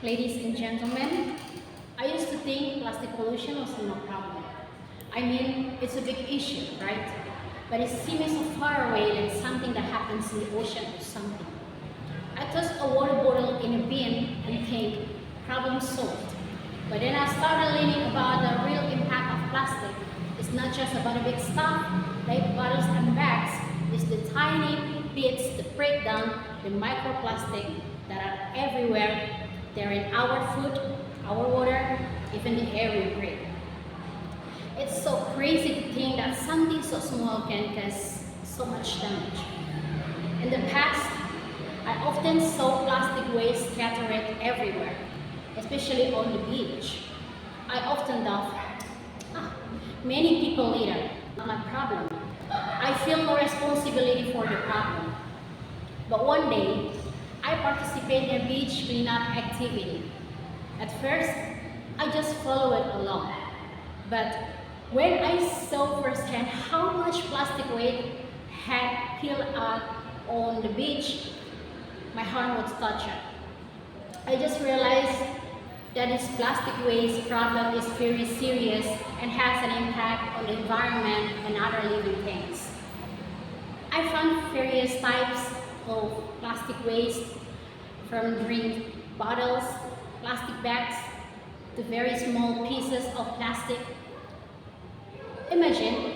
Ladies and gentlemen, I used to think plastic pollution was no problem. I mean, it's a big issue, right? But it seems so far away than something that happens in the ocean or something. I toss a water bottle in a bin and think, problem solved. But then I started learning about the real impact of plastic. It's not just about the big stuff, like bottles and bags. It's the tiny bits that break down the microplastic that are everywhere. They're in our food, our water, even the air we breathe. It's so crazy to think that something so small can cause so much damage. In the past, I often saw plastic waste scattered everywhere, especially on the beach. I often thought, ah, many people litter, not my problem. I feel no responsibility for the problem. But one day, I participated in a beach cleanup activity. At first, I just followed along. But when I saw firsthand how much plastic waste had piled up on the beach, my heart was touched. I just realized that this plastic waste problem is very serious and has an impact on the environment and other living things. I found various types of plastic waste, from drink bottles, plastic bags, to very small pieces of plastic. Imagine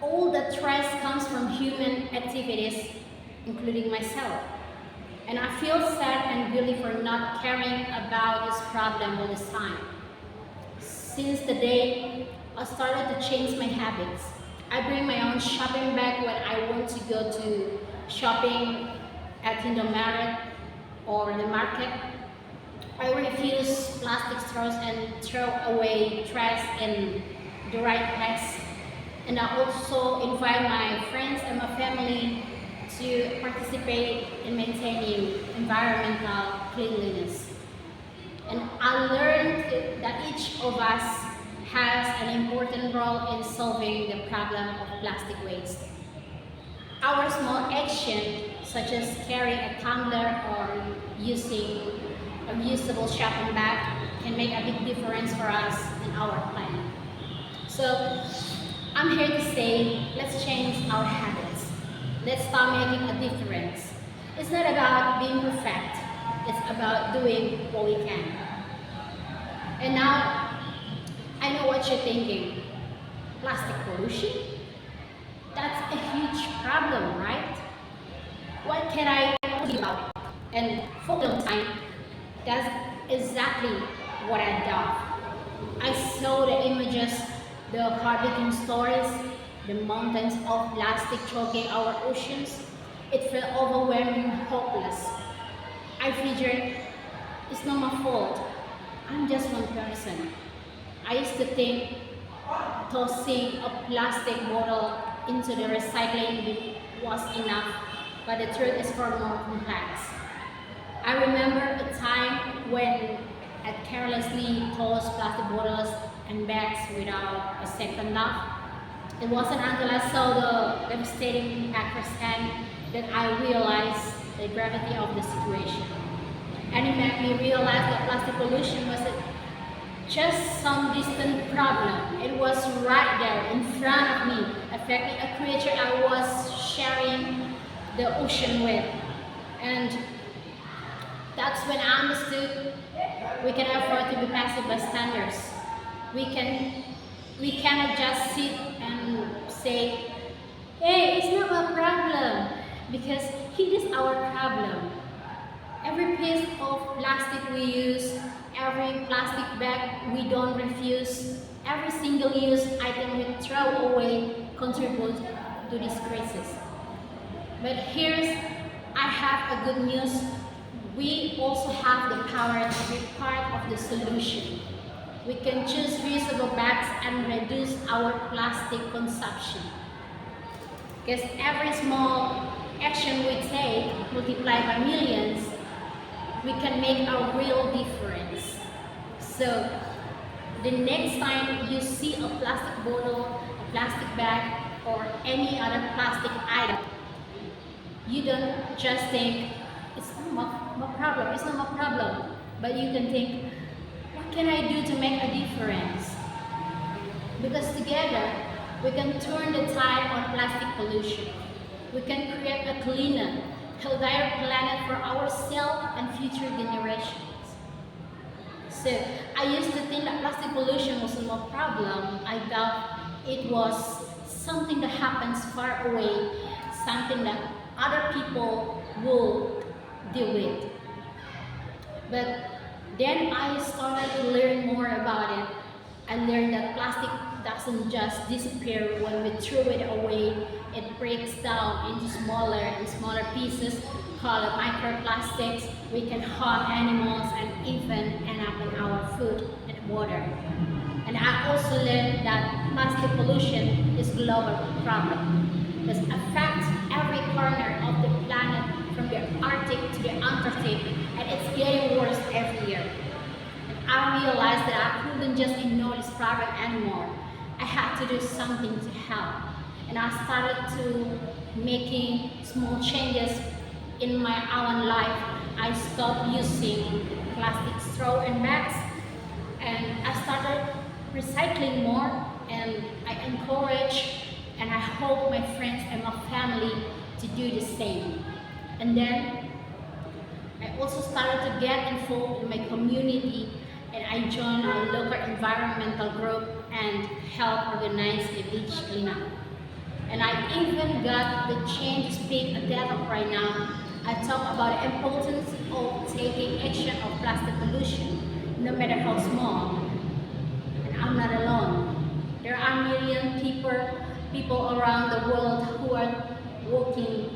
all the trash comes from human activities, including myself. And I feel sad and guilty for not caring about this problem all this time. Since the day I started to change my habits, I bring my own shopping bag when I want to go to shopping at Indomaret or the market. I refuse plastic straws and throw away trash in the right place. And I also invite my friends and my family to participate in maintaining environmental cleanliness. And I learned that each of us has an important role in solving the problem of plastic waste. Our small action, such as carrying a tumbler or using a reusable shopping bag, can make a big difference for us and our planet. So, I'm here to say, let's change our habits. Let's start making a difference. It's not about being perfect, it's about doing what we can. And now, I know what you're thinking. Plastic pollution? That's a huge problem, right? What can I do about it? And for a long time, that's exactly what I did. I saw the images, the heartbreaking stories, the mountains of plastic choking our oceans. It felt overwhelming and hopeless. I figured, it's not my fault. I'm just one person. I used to think tossing a plastic bottle into the recycling bin was enough, but the truth is far more complex. I remember a time when I carelessly tossed plastic bottles and bags without a second thought. It wasn't until I saw the devastating impact firsthand that I realized the gravity of the situation. And it made me realize that plastic pollution wasn't just some distant problem. It was right there in front of me, affecting a creature I was sharing the ocean with. And that's when I understood we can afford to be passive bystanders. We cannot just sit and say, hey, it's not my problem, because it is our problem. Every piece of plastic we use, every plastic bag we don't refuse, every single use item we throw away contributes to this crisis. But I have a good news. We also have the power to be part of the solution. We can choose reusable bags and reduce our plastic consumption. Because every small action we take, multiplied by millions, we can make a real difference. So, the next time you see a plastic bottle, a plastic bag, or any other plastic item, you don't just think, it's not my problem, it's not my problem. But you can think, what can I do to make a difference? Because together, we can turn the tide on plastic pollution. We can create a cleaner, healthier planet for ourselves and future generations. So I used to think that plastic pollution was no problem. I thought it was something that happens far away, something that other people will deal with. But then I started to learn more about it. I learned that plastic doesn't just disappear when we throw it away. It breaks down into smaller and smaller pieces called microplastics. We can harm animals and even end up in our food and water. And I also learned that plastic pollution is a global problem. It affects every corner of the planet from the Arctic to the Antarctic, and it's getting worse every year. And I realized that I couldn't just ignore this problem anymore. I had to do something to help. And I started to making small changes in my own life. I stopped using plastic straw and bags, and I started recycling more, and I encourage and I hope my friends and my family to do the same. And then I also started to get involved in my community, and I joined a local environmental group and helped organize the beach cleanup. And I even got the chance to speak at TEDx right now. I talk about the importance of taking action of plastic pollution, no matter how small. And I'm not alone. There are million people around the world who are working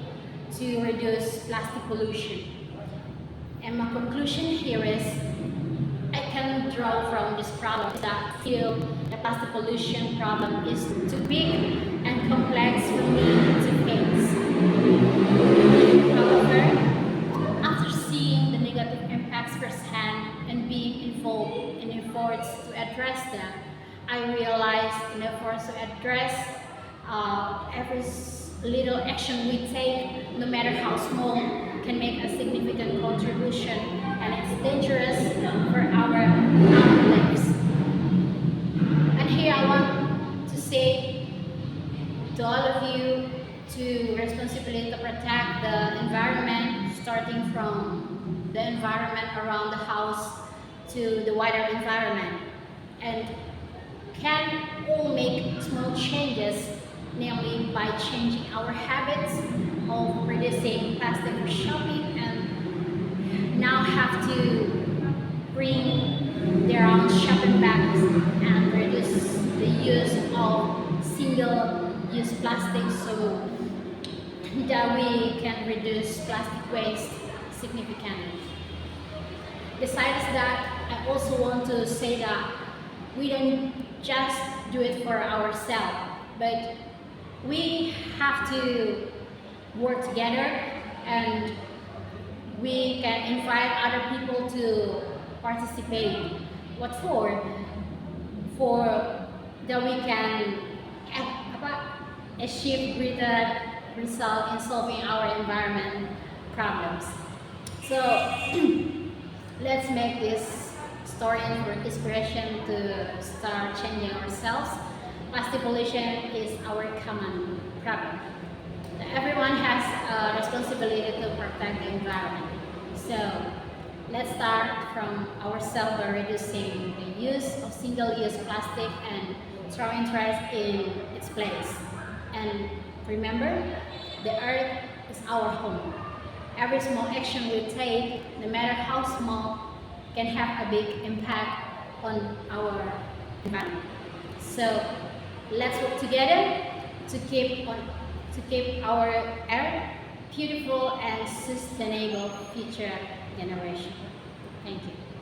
to reduce plastic pollution. And my conclusion here is, I can draw from this problem that I feel the plastic pollution problem is too big and complex for me to face. However, after seeing the negative impacts firsthand and being involved in efforts to address them, I realized in efforts to address every little action we take, no matter how small, can make a significant contribution, and it's dangerous for our lives. And here I want to say to all of you to responsibility to protect the environment, starting from the environment around the house to the wider environment, and can all make small changes, namely by changing our habits of reducing plastic for shopping, and now have to bring their own shopping bags and reduce the use of single-use plastic so that we can reduce plastic waste significantly. Besides that, I also want to say that we don't just do it for ourselves, but we have to work together, and we can invite other people to participate. What for? For that we can achieve greater result in solving our environment problems. So let's make this story for inspiration to start changing ourselves. Plastic pollution is our common problem. Everyone has a responsibility to protect the environment. So let's start from ourselves by reducing the use of single-use plastic and throwing trash in its place. And remember, the earth is our home. Every small action we take, no matter how small, can have a big impact on our environment. So let's work together to keep our earth beautiful and sustainable future generation. Thank you.